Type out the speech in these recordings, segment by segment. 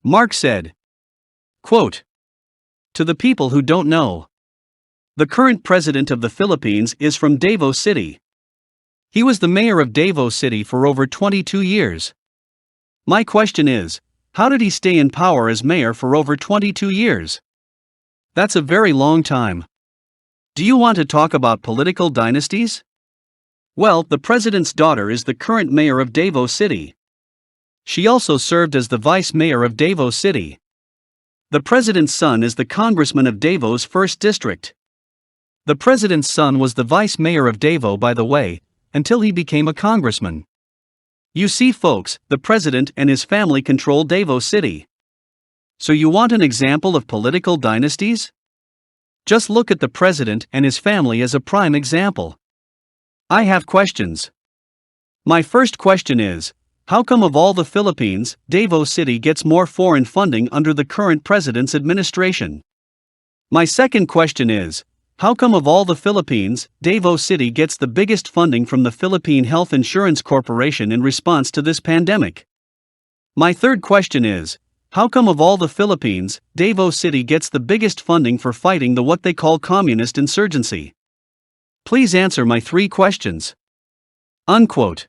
Mark said, quote, "To the people who don't know, the current president of the Philippines is from Davao City. He was the mayor of Davao City for over 22 years. My question is, how did he stay in power as mayor for over 22 years? That's a very long time. Do you want to talk about political dynasties? Well, the president's daughter is the current mayor of Davao City. She also served as the vice mayor of Davao City. The president's son is the congressman of Davao's 1st District. The president's son was the vice mayor of Davao, by the way, until he became a congressman. You see, folks, the president and his family control Davao City. So you want an example of political dynasties? Just look at the president and his family as a prime example. I have questions. My first question is, how come of all the Philippines, Davao City gets more foreign funding under the current president's administration? My second question is, how come of all the Philippines, Davao City gets the biggest funding from the Philippine Health Insurance Corporation in response to this pandemic? My third question is, how come of all the Philippines, Davao City gets the biggest funding for fighting the what they call communist insurgency? Please answer my 3 questions." Unquote.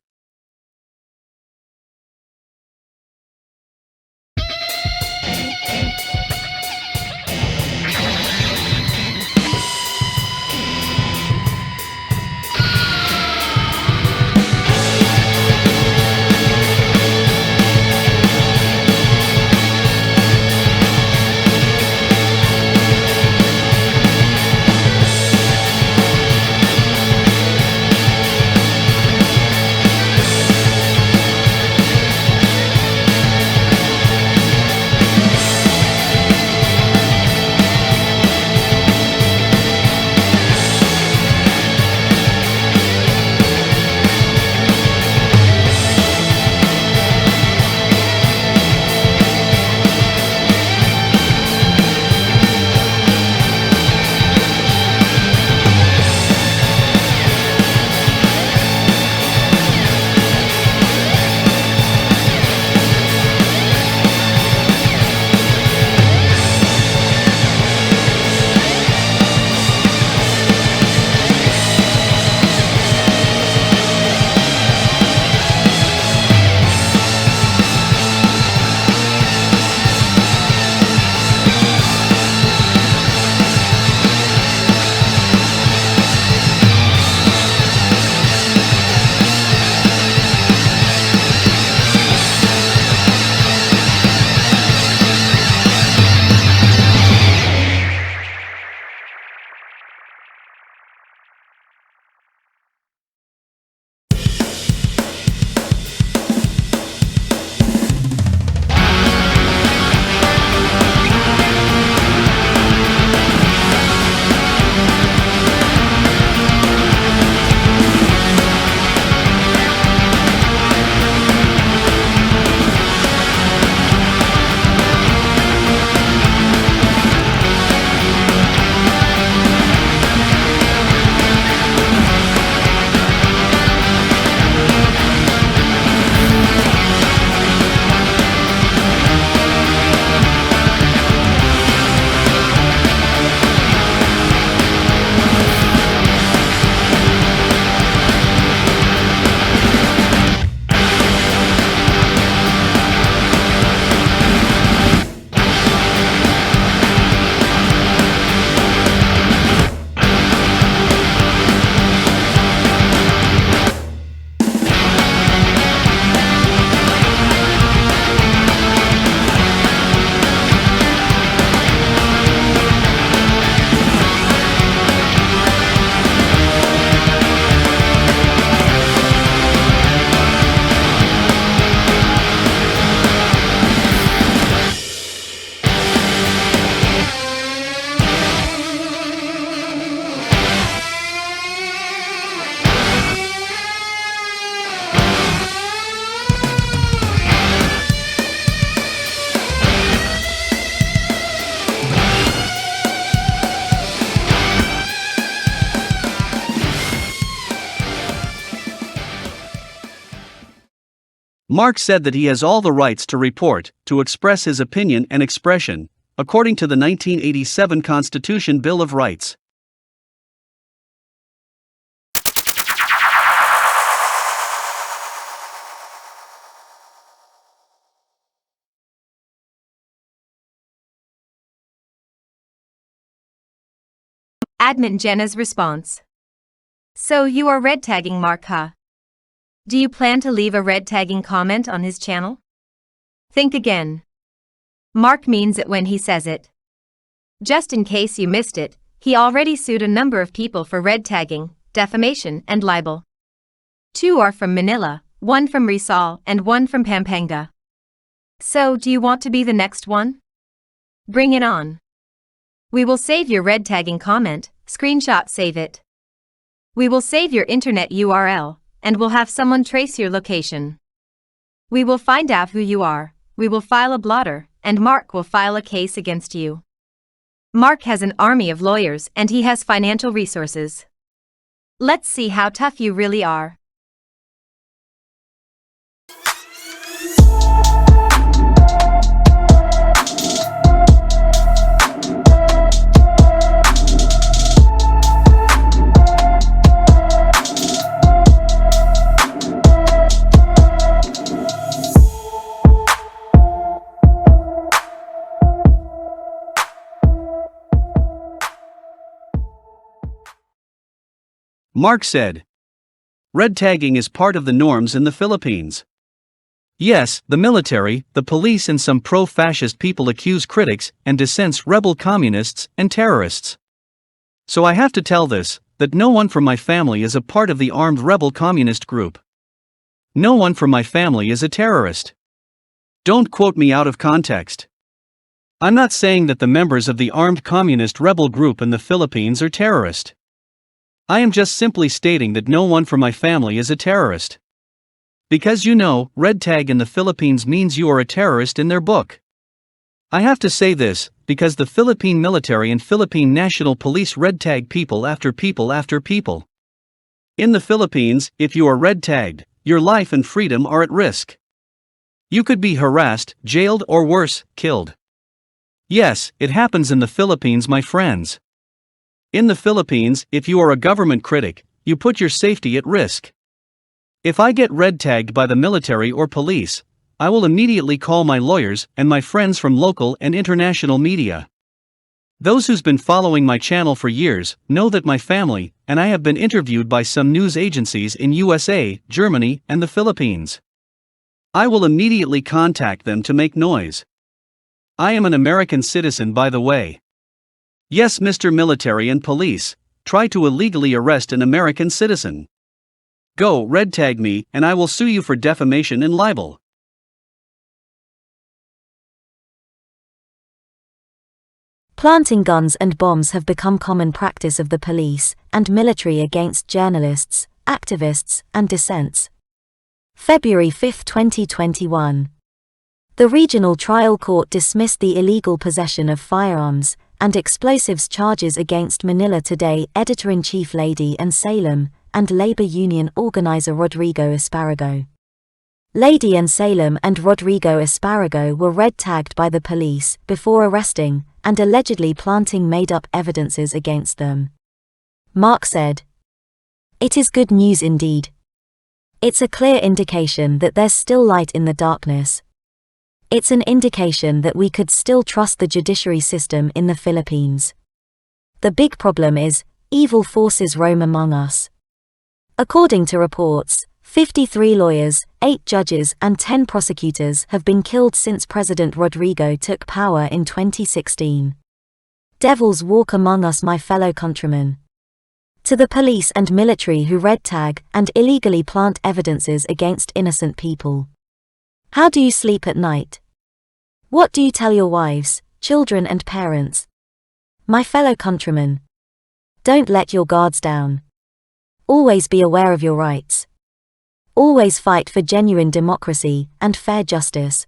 Mark said that he has all the rights to report, to express his opinion and expression, according to the 1987 Constitution Bill of Rights. Admin Jenna's response. So you are red tagging Mark, huh? Do you plan to leave a red tagging comment on his channel? Think again. Mark means it when he says it. Just in case you missed it, he already sued a number of people for red tagging, defamation, and libel. 2 are from Manila, 1 from Rizal, and 1 from Pampanga. So, do you want to be the next one? Bring it on. We will save your red tagging comment, screenshot save it. We will save your internet URL, and we'll have someone trace your location. We will find out who you are, we will file a blotter, and Mark will file a case against you. Mark has an army of lawyers and he has financial resources. Let's see how tough you really are. Mark said, "Red tagging is part of the norms in the Philippines. Yes, the military, the police, and some pro-fascist people accuse critics and dissents rebel communists and terrorists. So I have to tell this, that no one from my family is a part of the armed rebel communist group. No one from my family is a terrorist. Don't quote me out of context. I'm not saying that the members of the armed communist rebel group in the Philippines are terrorist. I am just simply stating that no one from my family is a terrorist. Because red tag in the Philippines means you are a terrorist in their book. I have to say this, because the Philippine military and Philippine National Police red tag people after people after people. In the Philippines, if you are red tagged, your life and freedom are at risk. You could be harassed, jailed, or worse, killed. Yes, it happens in the Philippines, my friends. In the Philippines, if you are a government critic, you put your safety at risk. If I get red tagged by the military or police, I will immediately call my lawyers and my friends from local and international media. Those who's been following my channel for years know that my family and I have been interviewed by some news agencies in USA, Germany, and the Philippines. I will immediately contact them to make noise. I am an American citizen, by the way. Yes, Mr. Military and Police, try to illegally arrest an American citizen. Go red tag me and I will sue you for defamation and libel. Planting guns and bombs have become common practice of the police and military against journalists, activists, and dissents. February 5, 2021. The Regional Trial Court dismissed the illegal possession of firearms and explosives charges against Manila Today editor-in-chief Lady N. Salem and labor union organizer Rodrigo Esparago. Lady N. Salem and Rodrigo Esparago were red-tagged by the police before arresting and allegedly planting made-up evidences against them. Mark said, "It is good news indeed. It's a clear indication that there's still light in the darkness. It's an indication that we could still trust the judiciary system in the Philippines. The big problem is, evil forces roam among us." According to reports, 53 lawyers, 8 judges and 10 prosecutors have been killed since President Rodrigo took power in 2016. Devils walk among us, my fellow countrymen. To the police and military who red tag and illegally plant evidences against innocent people. How do you sleep at night? What do you tell your wives, children and parents? My fellow countrymen, don't let your guards down. Always be aware of your rights. Always fight for genuine democracy and fair justice.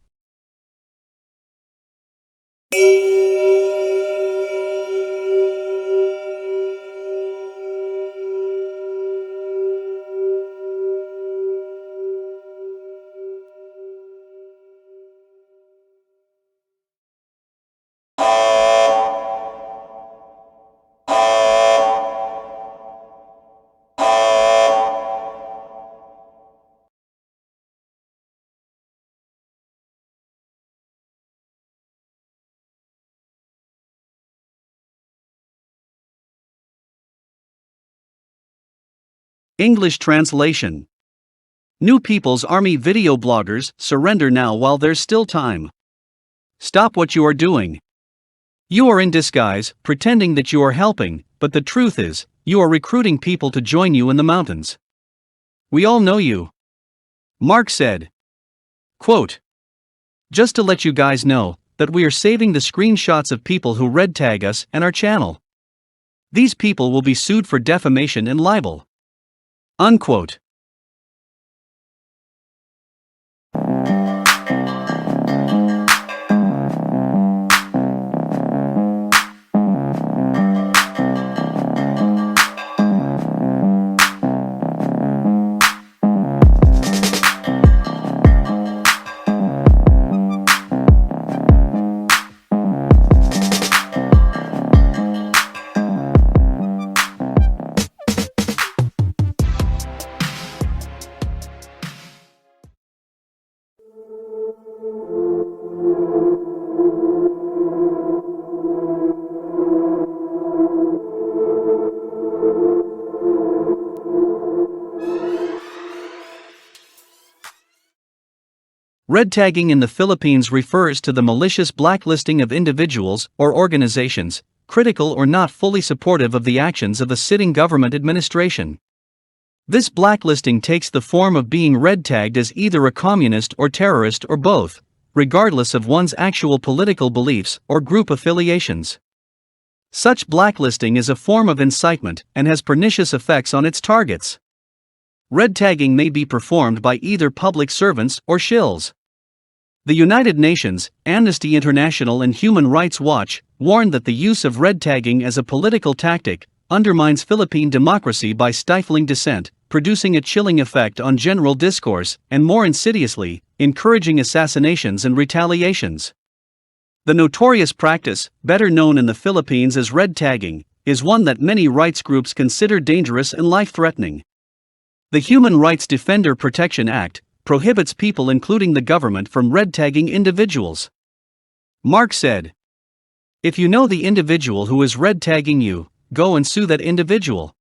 English translation. New People's Army video bloggers, surrender now while there's still time. Stop what you are doing. You are in disguise, pretending that you are helping, but the truth is, you are recruiting people to join you in the mountains. We all know you. Mark said. Quote, just to let you guys know, that we are saving the screenshots of people who red tag us and our channel. These people will be sued for defamation and libel. Unquote. Red tagging in the Philippines refers to the malicious blacklisting of individuals or organizations, critical or not fully supportive of the actions of a sitting government administration. This blacklisting takes the form of being red tagged as either a communist or terrorist or both, regardless of one's actual political beliefs or group affiliations. Such blacklisting is a form of incitement and has pernicious effects on its targets. Red tagging may be performed by either public servants or shills. The United Nations, Amnesty International and Human Rights Watch warned that the use of red tagging as a political tactic undermines Philippine democracy by stifling dissent, producing a chilling effect on general discourse, and more insidiously, encouraging assassinations and retaliations. The notorious practice, better known in the Philippines as red tagging, is one that many rights groups consider dangerous and life-threatening. The Human Rights Defender Protection Act prohibits people including the government from red tagging individuals. Mark said, if you know the individual who is red tagging you, go and sue that individual.